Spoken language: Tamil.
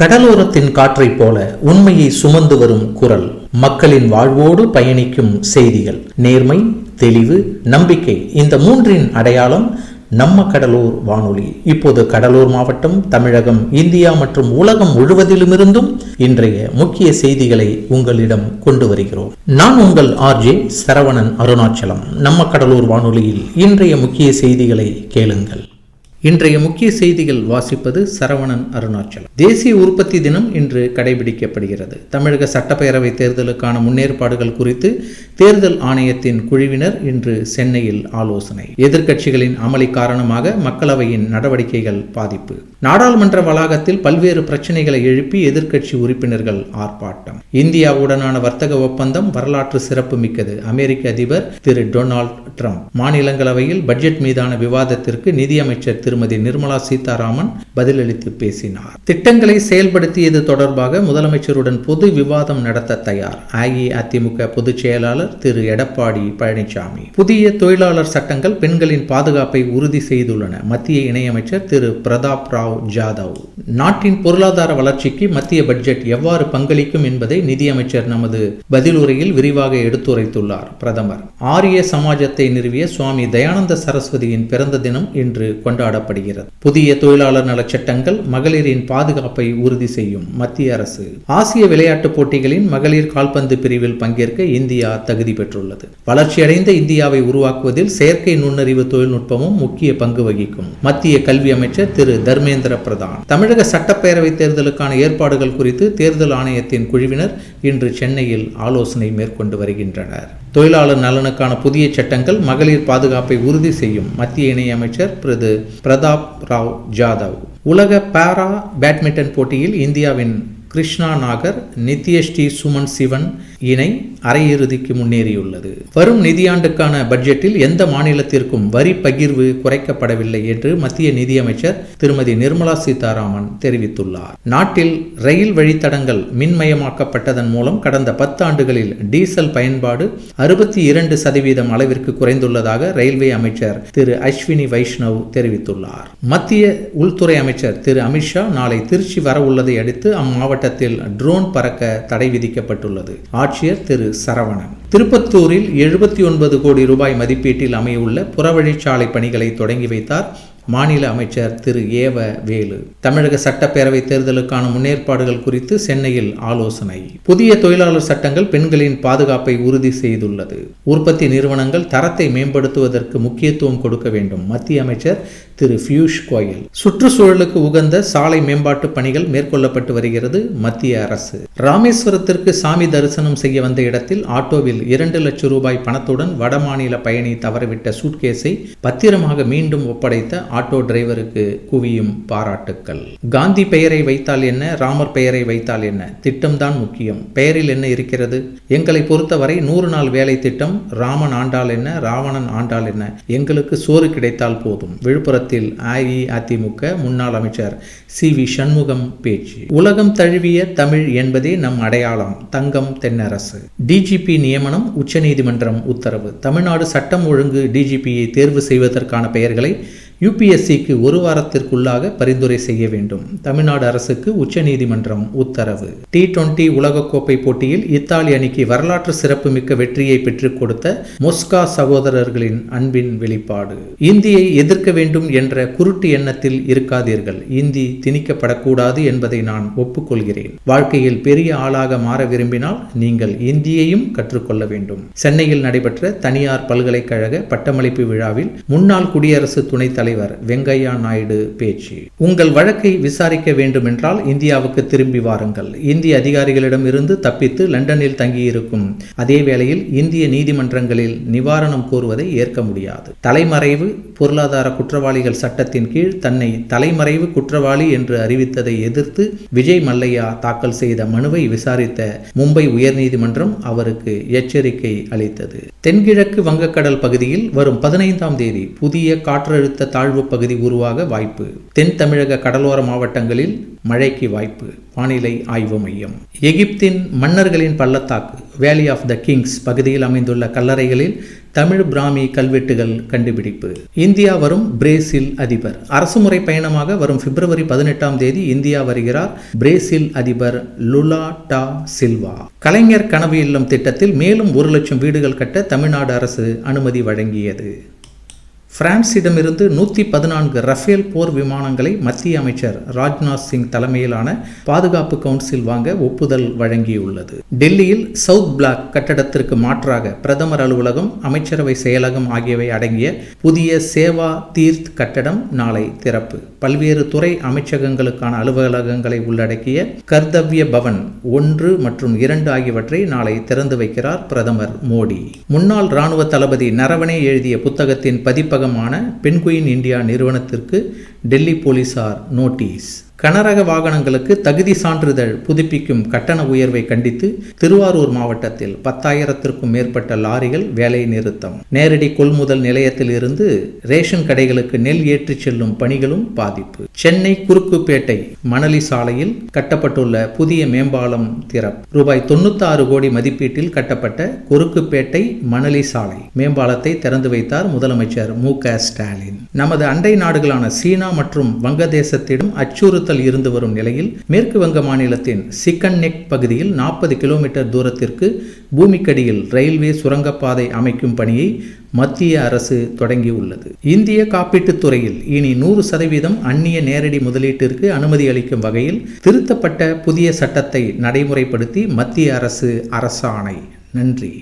கடலோரத்தின் காற்றைப் போல உண்மையை சுமந்து வரும் குரல், மக்களின் வாழ்வோடு பயணிக்கும் செய்திகள், நேர்மை, தெளிவு, நம்பிக்கை, இந்த மூன்றின் அடையாளம் நம்ம கடலூர் வானொலி. இப்போது கடலூர் மாவட்டம், தமிழகம், இந்தியா மற்றும் உலகம் முழுவதிலுமிருந்தும் இன்றைய முக்கிய செய்திகளை உங்களிடம் கொண்டு வருகிறோம். நான் உங்கள் RJ சரவணன் அருணாச்சலம். நம்ம கடலூர் வானொலியில் இன்றைய முக்கிய செய்திகளை கேளுங்கள். இன்றைய முக்கிய செய்திகள் வாசிப்பது சரவணன் அருணாச்சலம். தேசிய உற்பத்தி தினம் இன்று கடைபிடிக்கப்படுகிறது. தமிழக சட்டப்பேரவை தேர்தலுக்கான முன்னேற்பாடுகள் குறித்து தேர்தல் ஆணையத்தின் குழுவினர் இன்று சென்னையில் ஆலோசனை. எதிர்க்கட்சிகளின் அமளி காரணமாக மக்களவையின் நடவடிக்கைகள் பாதிப்பு. நாடாளுமன்ற வளாகத்தில் பல்வேறு பிரச்சனைகளை எழுப்பி எதிர்க்கட்சி உறுப்பினர்கள் ஆர்ப்பாட்டம். இந்தியாவுடனான வர்த்தக ஒப்பந்தம் வரலாற்று சிறப்பு மிக்கது. அமெரிக்க அதிபர் திரு டொனால்ட் ட்ரம்ப். மாநிலங்களவையில் பட்ஜெட் மீதான விவாதத்திற்கு நிதியமைச்சர் திருமதி நிர்மலா சீதாராமன் பதிலளித்து பேசினார். திட்டங்களை செயல்படுத்தியது தொடர்பாக முதலமைச்சருடன் பொது விவாதம் நடத்த தயார் அஇஅதிமுக பொதுச் செயலாளர் திரு எடப்பாடி பழனிசாமி. புதிய தொழிலாளர் சட்டங்கள் பெண்களின் பாதுகாப்பை உறுதி செய்துள்ளன. மத்திய இணையமைச்சர் திரு பிரதாப் ராவ் ஜாதவ். நாட்டின் பொருளாதார வளர்ச்சிக்கு மத்திய பட்ஜெட் எவ்வாறு பங்களிக்கும் என்பதை நிதியமைச்சர் நமது பதிலுரையில் விரிவாக எடுத்துரைத்துள்ளார். பிரதமர். ஆரிய சமாஜத்தை நிறுவிய சுவாமி தயானந்த சரஸ்வதியின் பிறந்த தினம் இன்று கொண்டாடப்படுகிறது. புதிய தொழிலாளர் நல சட்டங்கள் மகளிரின் பாதுகாப்பை உறுதி செய்யும். மத்திய அரசு. ஆசிய விளையாட்டுப் போட்டிகளின் மகளிர் கால்பந்து பிரிவில் பங்கேற்க இந்தியா தகுதி பெற்றுள்ளது. வளர்ச்சியடைந்த இந்தியாவை உருவாக்குவதில் செயற்கை நுண்ணறிவு தொழில்நுட்பமும் முக்கிய பங்கு வகிக்கும். மத்திய கல்வி அமைச்சர் திரு தர்மேந்திர பிரதான். தமிழக சட்டப்பேரவை தேர்தலுக்கான ஏற்பாடுகள் குறித்து தேர்தல் ஆணையத்தின் குழுவினர் இன்று சென்னையில் ஆலோசனை மேற்கொண்டு வருகின்றனர். தொழிலாளர் நலனுக்கான புதிய சட்டங்கள் மகளிர் பாதுகாப்பை உறுதி செய்யும். மத்திய இணையமைச்சர் திரு பிரதாப் ராவ் ஜாதவ். உலக பாரா பேட்மிண்டன் போட்டியில் இந்தியாவின் கிருஷ்ணா நாகர், நித்யஸ்ரீ சுமன் சிவன் இணை அரையிறுதிக்கு முன்னேறியுள்ளது. வரும் நிதியாண்டுக்கான பட்ஜெட்டில் எந்த மாநிலத்திற்கும் வரி பகிர்வு குறைக்கப்படவில்லை என்று மத்திய நிதியமைச்சர் திருமதி நிர்மலா சீதாராமன் தெரிவித்துள்ளார். நாட்டில் ரயில் வழித்தடங்கள் மின்மயமாக்கப்பட்டதன் மூலம் கடந்த 10 ஆண்டுகளில் டீசல் பயன்பாடு 62% அளவிற்கு குறைந்துள்ளதாக ரயில்வே அமைச்சர் திரு அஸ்வினி வைஷ்ணவ் தெரிவித்துள்ளார். மத்திய உள்துறை அமைச்சர் திரு அமித்ஷா நாளை திருச்சி வர உள்ளதை அடுத்து அம்மாவட்டத்தில் ட்ரோன் பறக்க தடை விதிக்கப்பட்டுள்ளது. ஆட்சியர் திரு சரவணன். திருப்பத்தூரில் 79 கோடி ரூபாய் மதிப்பீட்டில் அமையவுள்ள புறவழிச்சாலை பணிகளை தொடங்கி வைத்தார் மாநில அமைச்சர் திரு ஏவ வேலு. தமிழக சட்டப்பேரவை தேர்தலுக்கான முன்னேற்பாடுகள் குறித்து சென்னையில் ஆலோசனை. புதிய தொழிலாளர் சட்டங்கள் பெண்களின் பாதுகாப்பை உறுதி செய்துள்ளது. உற்பத்தி நிறுவனங்கள் தரத்தை மேம்படுத்துவதற்கு முக்கியத்துவம் கொடுக்க வேண்டும். மத்திய அமைச்சர் திரு பியூஷ் கோயல். சுற்றுச்சூழலுக்கு உகந்த சாலை மேம்பாட்டு பணிகள் மேற்கொள்ளப்பட்டு வருகிறது மத்திய அரசு. ராமேஸ்வரத்திற்கு சாமி தரிசனம் செய்ய வந்த இடத்தில் ஆட்டோவில் 2 லட்சம் ரூபாய் பணத்துடன் வடமாநில பயணி தவறவிட்ட சூட்கேஸை பத்திரமாக மீண்டும் ஒப்படைத்த ஆட்டோ டிரைவருக்கு குவியும் பாராட்டுக்கள். காந்தி பெயரை வைத்தால் என்ன, ராமர் பெயரை வைத்தால் என்ன, திட்டம்தான் முக்கியம். பெயரில் என்ன இருக்கிறது? எங்களை பொறுத்தவரை 100 நாள் வேலை திட்டம். ராமன் ஆண்டால் என்ன, ராவணன் ஆண்டால் என்ன, எங்களுக்கு சோறு கிடைத்தால் போதும். விழுப்புரத்தில் அஇஅதிமுக முன்னாள் அமைச்சர் CV சண்முகம் பேச்சு. உலகம் தழுவிய தமிழ் என்பதே நம் அடையாளம். தங்கம் தென்னரசு. DGP நியமனம் உச்சநீதிமன்றம் உத்தரவு. தமிழ்நாடு சட்டம் ஒழுங்கு DGPயை தேர்வு செய்வதற்கான பெயர்களை UPSCக்கு 1 வாரத்திற்குள்ளாக பரிந்துரை செய்ய வேண்டும். தமிழ்நாடு அரசுக்கு உச்சநீதிமன்றம் உத்தரவு. T20 உலகக்கோப்பை போட்டியில் இத்தாலி அணிக்கு வரலாற்று சிறப்புமிக்க வெற்றியை பெற்றுக் கொடுத்த மொஸ்கா சகோதரர்களின் அன்பின் வெளிப்பாடு. இந்தியை எதிர்க்க வேண்டும் என்ற குருட்டு எண்ணத்தில் இருக்காதீர்கள். இந்தி திணிக்கப்படக்கூடாது என்பதை நான் ஒப்புக்கொள்கிறேன். வாழ்க்கையில் பெரிய ஆளாக மாற விரும்பினால் நீங்கள் இந்தியையும் கற்றுக்கொள்ள வேண்டும். சென்னையில் நடைபெற்ற தனியார் பல்கலைக்கழக பட்டமளிப்பு விழாவில் முன்னாள் குடியரசு துணைத் தலைவர் வெங்கையா நாயுடு பேச்சு. உங்கள் வழக்கை விசாரிக்க வேண்டும் என்றால் இந்தியாவுக்கு திரும்பி வாருங்கள். இந்திய அதிகாரிகளிடம் இருந்து தப்பித்து லண்டனில் தங்கியிருக்கும் அதே வேளையில் இந்திய நீதிமன்றங்களில் நிவாரணம் கோருவதை ஏற்க முடியாது. தலைமறைவு பொருளாதார குற்றவாளிகள் சட்டத்தின் கீழ் தன்னை தலைமறைவு குற்றவாளி என்று அறிவித்ததை எதிர்த்து விஜய் மல்லையா தாக்கல் செய்த மனுவை விசாரித்த மும்பை உயர்நீதிமன்றம் அவருக்கு எச்சரிக்கை அளித்தது. தென்கிழக்கு வங்கக்கடல் பகுதியில் வரும் 15ஆம் தேதி புதிய காற்றழுத்த தாழ்வு பகுதி உருவாக வாய்ப்பு. தென் தமிழக கடலோர மாவட்டங்களில் மழைக்கு வாய்ப்பு. வானிலை ஆய்வு மையம். எகிப்தின் மன்னர்களின் பள்ளத்தாக்கு வேலி ஆஃப் த கிங்ஸ் பகுதியில் அமைந்துள்ள கல்லறைகளில் தமிழ் பிராமி கல்வெட்டுகள் கண்டுபிடிப்பு. இந்தியா வரும் பிரேசில் அதிபர். அரசுமுறை பயணமாக வரும் பிப்ரவரி 18ஆம் தேதி இந்தியா வருகிறார் பிரேசில் அதிபர் லுலா டா சில்வா. கலைஞர் கனவு இல்லம் திட்டத்தில் மேலும் 1 லட்சம் வீடுகள் கட்ட தமிழ்நாடு அரசு அனுமதி வழங்கியது. பிரான்சிடமிருந்து 114 ரஃபேல் போர் விமானங்களை மத்திய அமைச்சர் ராஜ்நாத் சிங் தலைமையிலான பாதுகாப்பு கவுன்சில் வாங்க ஒப்புதல் வழங்கியுள்ளது. டெல்லியில் சவுத் பிளாக் கட்டடத்திற்கு மாற்றாக பிரதமர் அலுவலகம், அமைச்சரவை செயலகம் ஆகியவை அடங்கிய புதிய சேவா தீர்த் கட்டடம் நாளை திறப்பு. பல்வேறு துறை அமைச்சகங்களுக்கான அலுவலகங்களை உள்ளடக்கிய கர்த்தவ்ய பவன் 1 மற்றும் 2 ஆகியவற்றை நாளை திறந்து வைக்கிறார் பிரதமர் மோடி. முன்னாள் ராணுவ தளபதி நரவணே எழுதிய புத்தகத்தின் பதிப்பக பென்குயின் இந்தியா நிறுவனத்திற்கு டெல்லி போலீசார் நோட்டீஸ். கனரக வாகனங்களுக்கு தகுதி சான்றிதழ் புதுப்பிக்கும் கட்டண உயர்வை கண்டித்து திருவாரூர் மாவட்டத்தில் 10,000க்கும் மேற்பட்ட லாரிகள் வேலை நிறுத்தம். நேரடி கொள்முதல் நிலையத்தில் இருந்து ரேஷன் கடைகளுக்கு நெல் ஏற்றிச் செல்லும் பணிகளும் பாதிப்பு. சென்னை குறுக்குப்பேட்டை மணலி சாலையில் கட்டப்பட்டுள்ள புதிய மேம்பாலம் திறப்பு. ரூபாய் 96 கோடி மதிப்பீட்டில் கட்டப்பட்ட குறுக்குப்பேட்டை மணலி சாலை மேம்பாலத்தை திறந்து வைத்தார் முதலமைச்சர் மு.க. ஸ்டாலின். நமது அண்டை நாடுகளான சீனா மற்றும் வங்கதேசத்திடம் அச்சுறுத்தல் இருந்து வரும் நிலையில் மேற்கு வங்க மாநிலத்தின் சிக்கன் நெக் பகுதியில் 40 கிலோமீட்டர் தூரத்திற்கு பூமிக்கடியில் ரயில்வே சுரங்கப்பாதை அமைக்கும் பணியை மத்திய அரசு தொடங்கியுள்ளது. இந்திய காப்பீட்டுத் துறையில் இனி 100% அந்நிய நேரடி முதலீட்டிற்கு அனுமதி அளிக்கும் வகையில் திருத்தப்பட்ட புதிய சட்டத்தை நடைமுறைப்படுத்தி மத்திய அரசு அரசாணை. நன்றி.